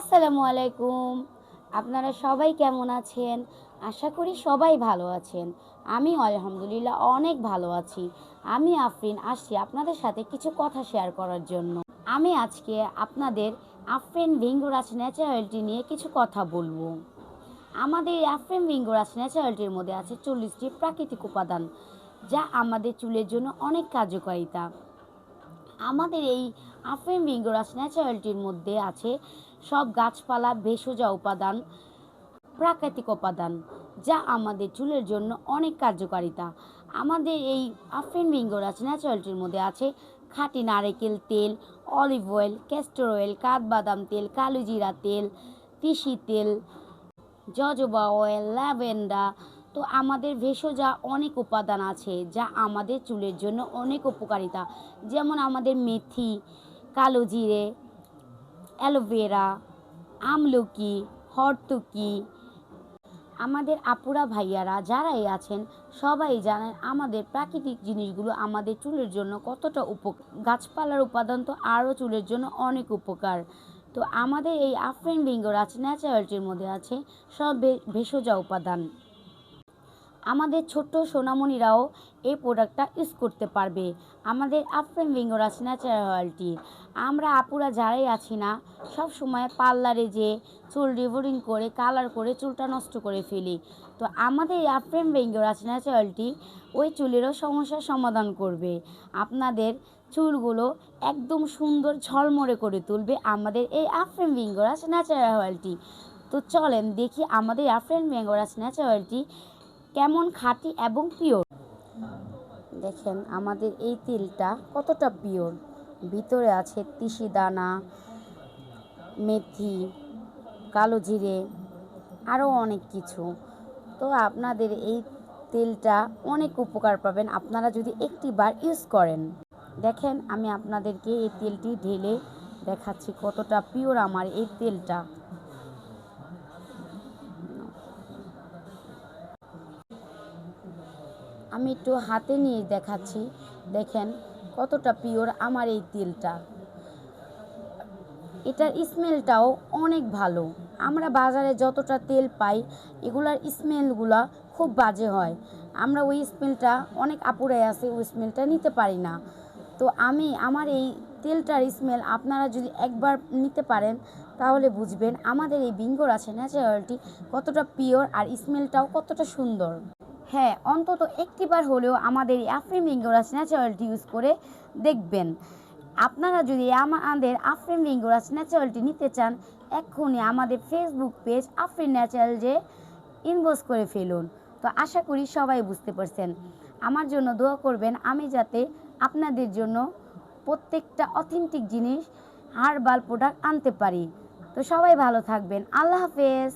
আসসালামু আলাইকুম। আপনারা সবাই কেমন আছেন? আশা করি সবাই ভালো আছেন। আমি আলহামদুলিল্লাহ অনেক ভালো আছি। আমি আফরিন আসছি আপনাদের সাথে কিছু কথা শেয়ার করার জন্য। আমি আজকে আপনাদের আফরিন ভিঙ্গরাজ ন্যাচারালটি নিয়ে কিছু কথা বলবো। আমাদের এই আফরিন ভিঙ্গরাজ ন্যাচারালটির মধ্যে আছে 40টি প্রাকৃতিক উপাদান, যা আমাদের চুলের জন্য অনেক কার্যকারিতা। আমাদের এই আফরিন ভিঙ্গরাজ ন্যাচারালটির মধ্যে আছে সব গাছপালা, ভেষজ উপাদান, প্রাকৃতিক উপাদান, যা আমাদের চুলের জন্য অনেক কার্যকারিতা। আমাদের এই আফরিন ভিঙ্গরাজ ন্যাচারালটির মধ্যে আছে খাঁটি নারকেল তেল, অলিভ অয়েল, ক্যাস্টর অয়েল, কাঠবাদাম তেল, কালোজিরা তেল, তিসি তেল, জজোবা অয়েল, ল্যাভেন্ডার। তো আমাদের ভেষজা অনেক উপাদান আছে যা আমাদের চুলের জন্য অনেক উপকারিতা, যেমন আমাদের মেথি, কালো জিরে, অ্যালোভেরা, আমলকি, হর্তকি। আমাদের আপুরা ভাইয়ারা যারাই আছেন সবাই জানেন আমাদের প্রাকৃতিক জিনিসগুলো আমাদের চুলের জন্য কতটা উপকার। গাছপালার উপাদান তো আরও চুলের জন্য অনেক উপকার। তো আমাদের এই আফরিন ভিঙ্গরাজ ন্যাচারালটির মধ্যে আছে সব ভেষজ উপাদান। আমাদের ছোট্ট সোনামণিরাও এই প্রোডাক্টটা ইউজ করতে পারবে। আমাদের আফরিন ভিঙ্গরাজ ন্যাচারালটি আমরা আপুরা যারাই আছি না সব সময় পার্লারে যে চুল রিবোরিং করে কালার করে চুলটা নষ্ট করে ফেলি। তো আমাদের এই আফরিন ভিঙ্গরাজ ন্যাচারালটি ওই চুলেরও সমস্যার সমাধান করবে। আপনাদের চুলগুলো একদম সুন্দর ঝলমলে করে তুলবে আমাদের এই আফরিন ভিঙ্গরাজ ন্যাচারালটি। তো চলেন দেখি আমাদের আফরিন ভিঙ্গরাজ ন্যাচারালটি কেমন খাঁটি এবং পিওর। দেখেন আমাদের এই তেলটা কতটা পিওর। ভিতরে আছে তিসি দানা, মেথি, কালো জিরে, আরও অনেক কিছু। তো আপনাদের এই তেলটা অনেক উপকার পাবেন আপনারা যদি একটিবার ইউজ করেন। দেখেন আমি আপনাদেরকে এই তেলটি ঢেলে দেখাচ্ছি কতটা পিওর আমার এই তেলটা। আমি একটু হাতে নিয়ে দেখাচ্ছি, দেখেন কতটা পিওর আমার এই তেলটা। এটার স্মেলটাও অনেক ভালো। আমরা বাজারে যতটা তেল পাই এগুলার স্মেলগুলো খুব বাজে হয়। আমরা ওই স্মেলটা, অনেক আপুরাই আছে ওই স্মেলটা নিতে পারি না। তো আমার এই তেলটার স্মেল আপনারা যদি একবার নিতে পারেন তাহলে বুঝবেন আমাদের এই ভিঙ্গরাজ ন্যাচারালটি কতটা পিওর আর স্মেলটাও কতটা সুন্দর। হ্যাঁ, অন্তত একটিবার হলেও আমাদের এই আফরিন ভিঙ্গরাজ ন্যাচারালটি ইউজ করে দেখবেন। আপনারা যদি আমাদের আফরিন ভিঙ্গরাজ ন্যাচারালটি নিতে চান এক্ষুনি আমাদের ফেসবুক পেজ আফরিন ন্যাচারালে ইনবক্স করে ফেলুন। তো আশা করি সবাই বুঝতে পারছেন। আমার জন্য দোয়া করবেন আমি যাতে আপনাদের জন্য প্রত্যেকটা অথেন্টিক জিনিস হার্বাল প্রোডাক্ট আনতে পারি। তো সবাই ভালো থাকবেন। আল্লাহ হাফেজ।